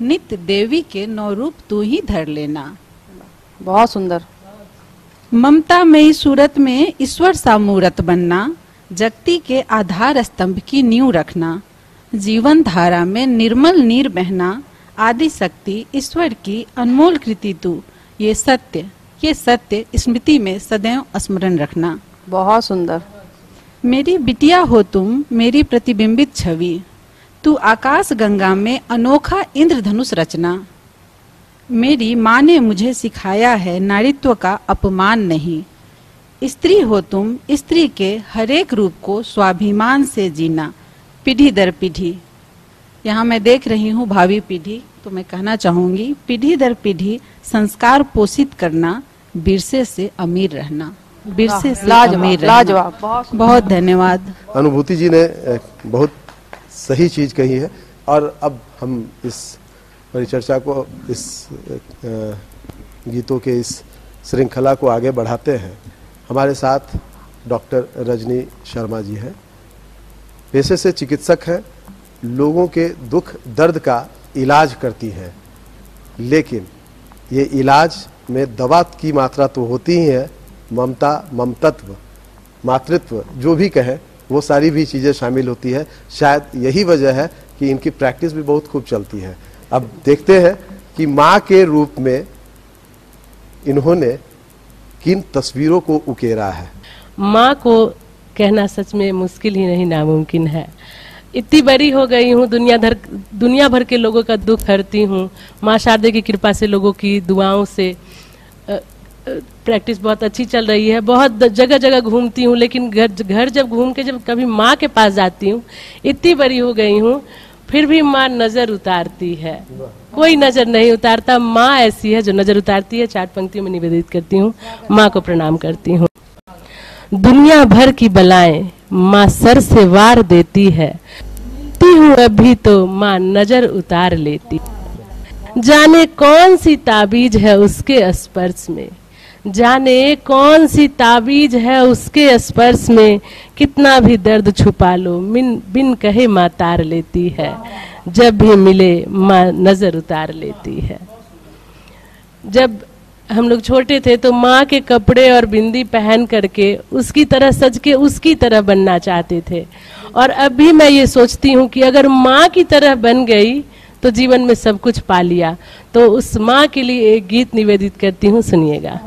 नित्य देवी के 9 रूप तू ही धर लेना। बहुत सुंदर। ममता मई सूरत में ईश्वर सा मूरत बनना, जगती के आधार स्तंभ की नींव रखना, जीवन धारा में निर्मल नीर बहना, आदि शक्ति ईश्वर की अनमोल कृति तू, ये सत्य स्मृति में सदैव स्मरण रखना। बहुत सुंदर। मेरी बिटिया हो तुम, मेरी प्रतिबिंबित छवि, तू आकाश गंगा में अनोखा इंद्रधनुष रचना। मेरी माँ ने मुझे सिखाया है नारीत्व का अपमान नहीं। स्त्री हो तुम, स्त्री के हर एक रूप को स्वाभिमान से जीना, पीढ़ी दर पीढ़ी। यहाँ मैं देख रही हूँ भावी पीढ़ी, तो मैं कहना चाहूंगी पीढ़ी दर पीढ़ी संस्कार पोषित करना, विरसे से अमीर रहना, विरसे से अमीर रहना। लाजवाब, बहुत धन्यवाद। अनुभूति जी ने बहुत सही चीज कही है। और अब हम इस परिचर्चा को, इस गीतों के इस श्रृंखला को आगे बढ़ाते हैं। हमारे साथ डॉक्टर रजनी शर्मा जी हैं, पेशे से चिकित्सक हैं, लोगों के दुख दर्द का इलाज करती हैं, लेकिन ये इलाज में दवा की मात्रा तो होती ही है, ममता, ममतत्व, मातृत्व जो भी कहें वो सारी भी चीज़ें शामिल होती है। शायद यही वजह है कि इनकी प्रैक्टिस भी बहुत खूब चलती है। अब देखते हैं कि माँ के रूप में इन्होंने किन तस्वीरों को उकेरा है। माँ को कहना सच में मुश्किल ही नहीं, नामुमकिन है। इतनी बड़ी हो गई हूँ, दुनिया भर के लोगों का दुख हरती हूँ। माँ शारदे की कृपा से, लोगों की दुआओं से प्रैक्टिस बहुत अच्छी चल रही है। बहुत जगह जगह घूमती हूँ, लेकिन घर जब घूम के जब कभी माँ के पास जाती हूँ, इतनी बड़ी हो गई हूँ, फिर भी माँ नजर उतारती है। कोई नजर नहीं उतारता, माँ ऐसी है जो नजर उतारती है। 4 पंक्तियों में निवेदित करती हूँ, माँ को प्रणाम करती हूँ। दुनिया भर की बलाएं माँ सर से वार देती है, ती हूँ अभी तो माँ नजर उतार लेती। जाने कौन सी ताबीज है उसके स्पर्श में, जाने कौन सी ताबीज है उसके स्पर्श में, कितना भी दर्द छुपा लो बिन कहे माँ तार लेती है। जब भी मिले माँ नजर उतार लेती है। जब हम लोग छोटे थे तो माँ के कपड़े और बिंदी पहन करके उसकी तरह सज के उसकी तरह बनना चाहते थे। और अब भी मैं ये सोचती हूँ कि अगर माँ की तरह बन गई तो जीवन में सब कुछ पा लिया। तो उस माँ के लिए एक गीत निवेदित करती हूँ, सुनिएगा।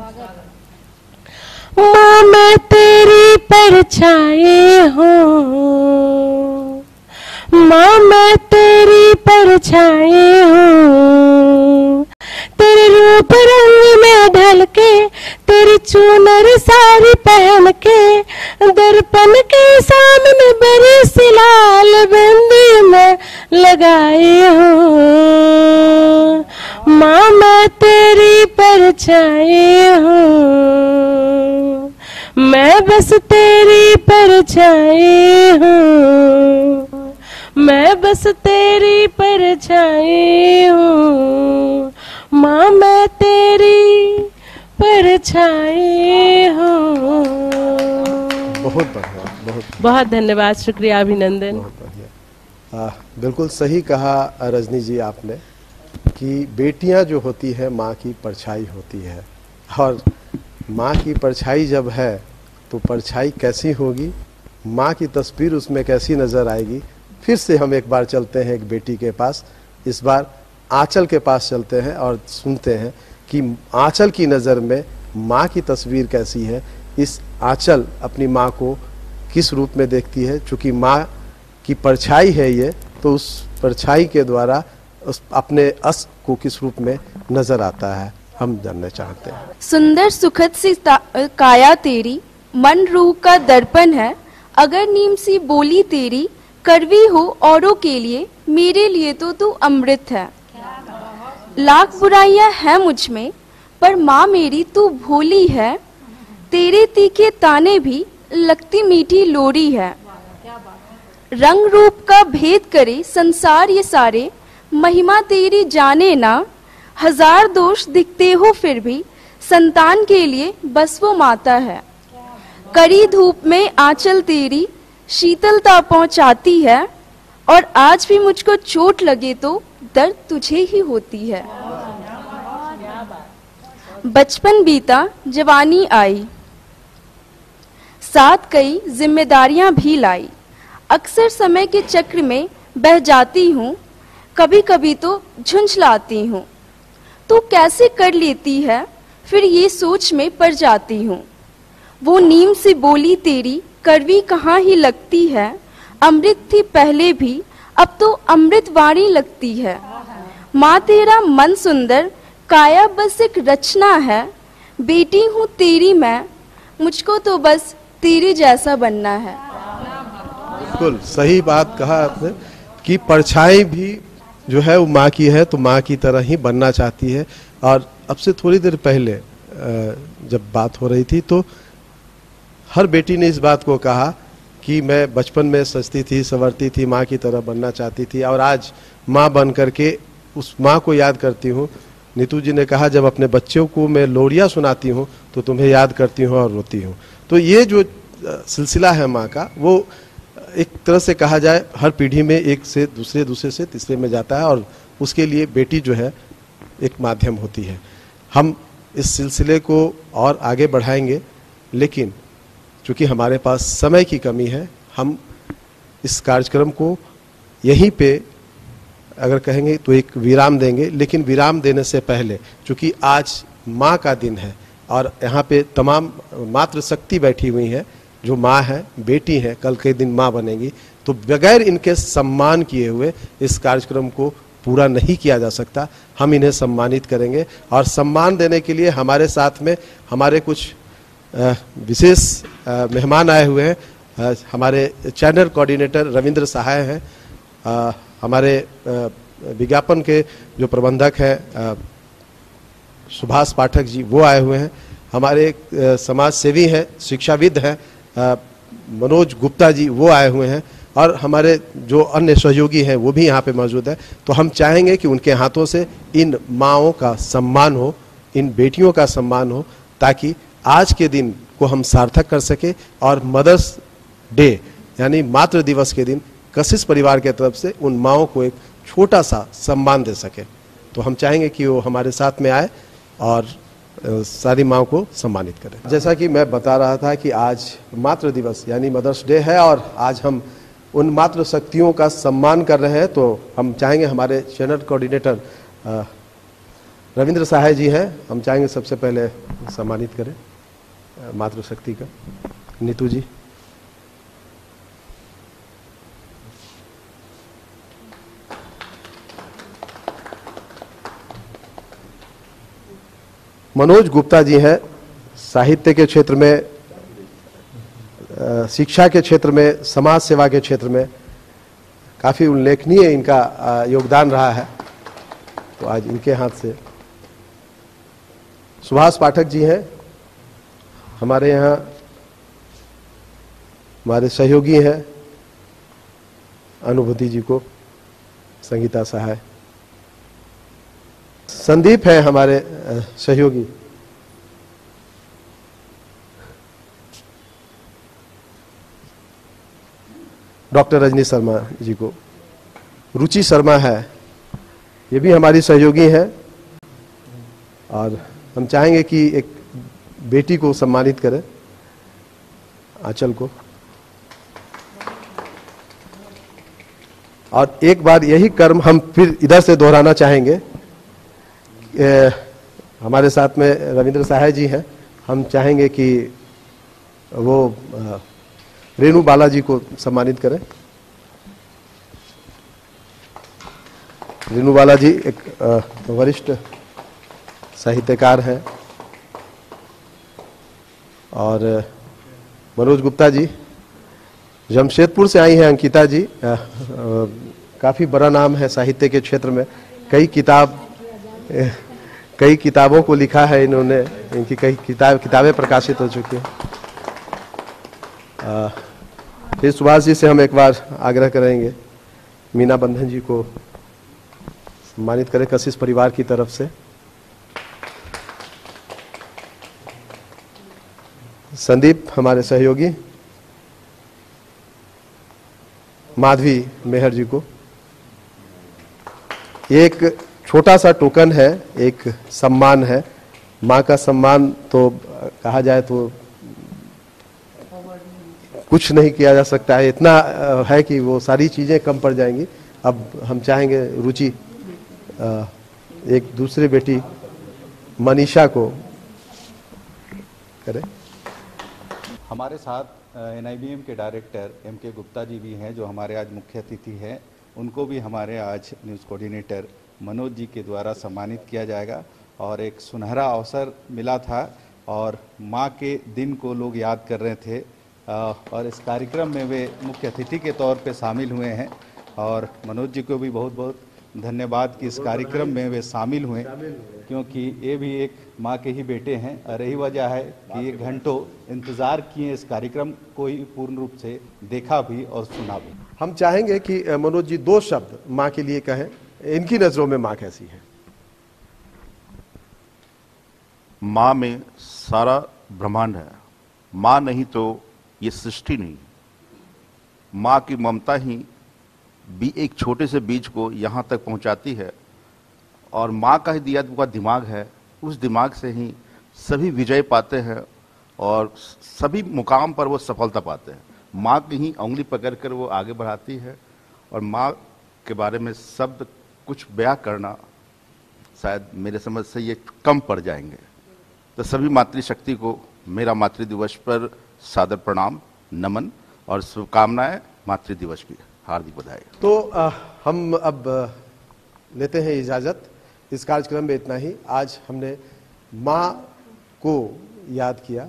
माँ मैं तेरी परछाई हूँ, माँ मैं तेरी परछाई हूँ, तेरे रूप रंग में ढल के, तेरी चूनर सारी पहन के, दर्पण के सामने बड़ी सी लाल बिंदी में लगाई हूँ। माँ मैं तेरी परछाई हूँ, मैं बस तेरी परछाई हूँ, मैं बस तेरी परछाई हूँ। माँ मैं तेरी परछाई हूँ। बहुत बढ़िया, बहुत धन्यवाद, शुक्रिया, अभिनंदन। बहुत बढ़िया। बिल्कुल सही कहा रजनी जी आपने कि बेटियां जो होती है माँ की परछाई होती है, और माँ की परछाई जब है तो परछाई कैसी होगी, माँ की तस्वीर उसमें कैसी नजर आएगी। फिर से हम एक बार चलते हैं एक बेटी के पास, इस बार आंचल के पास चलते हैं और सुनते हैं कि आंचल की नज़र में माँ की तस्वीर कैसी है। इस आंचल अपनी माँ को किस रूप में देखती है, चूँकि माँ की परछाई है ये, तो उस परछाई के द्वारा उस अपने अस को किस रूप में नजर आता है, हम जानना चाहते हैं। सुंदर सुखद सी काया तेरी, मन रूह का दर्पण है। अगर नीम सी बोली तेरी, कड़वी हो औरों के लिए, मेरे लिए तो तू अमृत है। लाख बुराइयां हैं मुझ में, पर माँ मेरी तू भोली है। तेरे तीखे ताने भी लगती मीठी लोरी है। रंग रूप का भेद करे संसार ये सारे, महिमा तेरी जाने ना। हजार दोष दिखते हो फिर भी, संतान के लिए बस वो माता है। कड़ी धूप में आंचल तेरी शीतलता पहुंचाती है, और आज भी मुझको चोट लगे तो दर्द तुझे ही होती है। बचपन बीता जवानी आई, साथ कई जिम्मेदारियां भी लाई। अक्सर समय के चक्र में बह जाती हूँ, कभी कभी तो झुंझलाती हूँ। तू कैसे कर लेती है, फिर ये सोच में पड़ जाती हूँ। वो नीम सी बोली तेरी कड़वी कहाँ ही लगती है। अमृत थी पहले भी, अब तो अमृत वाणी लगती है। माँ तेरा मन सुंदर, काया बस एक रचना है, बेटी हूँ तेरी मैं, मुझको तो बस तेरे जैसा बनना है। बिल्कुल सही बात कहा आपने कि परछाई भी जो है वो माँ की है, तो माँ की तरह ही बनना चाहती है। और अब से थोड़ी देर पहले जब बात हो रही थी तो हर बेटी ने इस बात को कहा कि मैं बचपन में सजती थी, संवरती थी, माँ की तरह बनना चाहती थी, और आज माँ बन करके उस माँ को याद करती हूँ। नीतू जी ने कहा जब अपने बच्चों को मैं लोरियाँ सुनाती हूँ तो तुम्हें याद करती हूँ और रोती हूँ। तो ये जो सिलसिला है माँ का, वो एक तरह से कहा जाए हर पीढ़ी में एक से दूसरे, दूसरे से तीसरे में जाता है, और उसके लिए बेटी जो है एक माध्यम होती है। हम इस सिलसिले को और आगे बढ़ाएंगे, लेकिन चूँकि हमारे पास समय की कमी है, हम इस कार्यक्रम को यहीं पे अगर कहेंगे तो एक विराम देंगे। लेकिन विराम देने से पहले, चूँकि आज माँ का दिन है और यहाँ पे तमाम मातृशक्ति बैठी हुई है जो माँ है, बेटी है, कल के दिन माँ बनेगी, तो बगैर इनके सम्मान किए हुए इस कार्यक्रम को पूरा नहीं किया जा सकता। हम इन्हें सम्मानित करेंगे, और सम्मान देने के लिए हमारे साथ में हमारे कुछ विशेष मेहमान आए हुए हैं। हमारे चैनल कोऑर्डिनेटर रविंद्र सहाय हैं, हमारे विज्ञापन के जो प्रबंधक हैं सुभाष पाठक जी, वो आए हुए हैं। हमारे समाज सेवी हैं, शिक्षाविद हैं मनोज गुप्ता जी, वो आए हुए हैं, और हमारे जो अन्य सहयोगी हैं वो भी यहाँ पे मौजूद है। तो हम चाहेंगे कि उनके हाथों से इन माँओं का सम्मान हो, इन बेटियों का सम्मान हो, ताकि आज के दिन को हम सार्थक कर सके और मदर्स डे यानी मातृ दिवस के दिन कशिश परिवार के तरफ से उन माँओं को एक छोटा सा सम्मान दे सके। तो हम चाहेंगे कि वो हमारे साथ में आए और सारी माँ को सम्मानित करें। जैसा कि मैं बता रहा था कि आज मातृ दिवस यानी मदर्स डे है, और आज हम उन मातृ शक्तियों का सम्मान कर रहे हैं। तो हम चाहेंगे, हमारे चैनल कोऑर्डिनेटर रविंद्र सहाय जी हैं, हम चाहेंगे सबसे पहले सम्मानित करें मातृ शक्ति का। नीतू जी। मनोज गुप्ता जी हैं, साहित्य के क्षेत्र में, शिक्षा के क्षेत्र में, समाज सेवा के क्षेत्र में काफ़ी उल्लेखनीय इनका योगदान रहा है। तो आज इनके हाथ से। सुभाष पाठक जी हैं, हमारे यहाँ हमारे सहयोगी हैं, अनुभूति जी को संगीता सहाय। संदीप है हमारे सहयोगी। डॉक्टर रजनी शर्मा जी को। रुचि शर्मा है, ये भी हमारी सहयोगी है, और हम चाहेंगे कि एक बेटी को सम्मानित करें, आंचल को। और एक बार यही कर्म हम फिर इधर से दोहराना चाहेंगे। हमारे साथ में रविंद्र सहाय जी हैं, हम चाहेंगे कि वो रेणु बालाजी को सम्मानित करें। रेणु बालाजी एक वरिष्ठ साहित्यकार हैं, और मनोज गुप्ता जी। जमशेदपुर से आई हैं अंकिता जी, काफ़ी बड़ा नाम है साहित्य के क्षेत्र में, कई किताबों को लिखा है इन्होंने, इनकी कई किताबें प्रकाशित हो चुकी हैं। फिर सुभाष जी से हम एक बार आग्रह करेंगे मीना बंधन जी को सम्मानित करें कशिश परिवार की तरफ से। संदीप हमारे सहयोगी। माधवी मेहर जी को। एक छोटा सा टोकन है, एक सम्मान है। माँ का सम्मान तो कहा जाए तो कुछ नहीं किया जा सकता है, इतना है कि वो सारी चीज़ें कम पड़ जाएंगी। अब हम चाहेंगे रुचि एक दूसरे बेटी मनीषा को करें। हमारे साथ NIBM के डायरेक्टर MK गुप्ता जी भी हैं, जो हमारे आज मुख्य अतिथि हैं। उनको भी हमारे आज न्यूज़ कोऑर्डिनेटर मनोज जी के द्वारा सम्मानित किया जाएगा। और एक सुनहरा अवसर मिला था और माँ के दिन को लोग याद कर रहे थे और इस कार्यक्रम में वे मुख्य अतिथि के तौर पे शामिल हुए हैं और मनोज जी को भी बहुत बहुत धन्यवाद कि इस कार्यक्रम में वे शामिल हुए क्योंकि ये भी एक माँ के ही बेटे हैं और यही वजह है कि ये घंटों इंतज़ार किए इस कार्यक्रम को ही पूर्ण रूप से देखा भी और सुना भी। हम चाहेंगे कि मनोज जी 2 शब्द माँ के लिए कहें, इनकी नजरों में माँ कैसी है? माँ में सारा ब्रह्मांड है। माँ नहीं तो ये सृष्टि नहीं। माँ की ममता ही भी एक छोटे से बीज को यहाँ तक पहुँचाती है और माँ का ही दिया हुआ दिमाग है, उस दिमाग से ही सभी विजय पाते हैं और सभी मुकाम पर वो सफलता पाते हैं। माँ की ही उंगली पकड़कर वो आगे बढ़ाती है और माँ के बारे में शब्द कुछ बयां करना शायद मेरे समझ से ये कम पड़ जाएंगे। तो सभी मातृशक्ति को मेरा मातृ दिवस पर सादर प्रणाम, नमन और शुभकामनाएं। मातृ दिवस की हार्दिक बधाई। तो हम अब लेते हैं इजाजत। इस कार्यक्रम में इतना ही। आज हमने माँ को याद किया,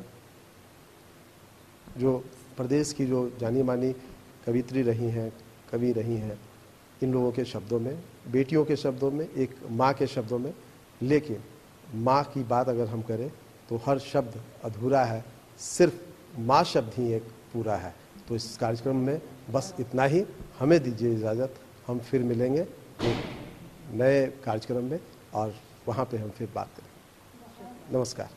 जो प्रदेश की जो जानी मानी कवित्री रही हैं, कवि रही हैं, इन लोगों के शब्दों में, बेटियों के शब्दों में, एक माँ के शब्दों में। लेकिन माँ की बात अगर हम करें तो हर शब्द अधूरा है, सिर्फ माँ शब्द ही एक पूरा है। तो इस कार्यक्रम में बस इतना ही। हमें दीजिए इजाज़त। हम फिर मिलेंगे एक नए कार्यक्रम में और वहाँ पे हम फिर बात करें। नमस्कार।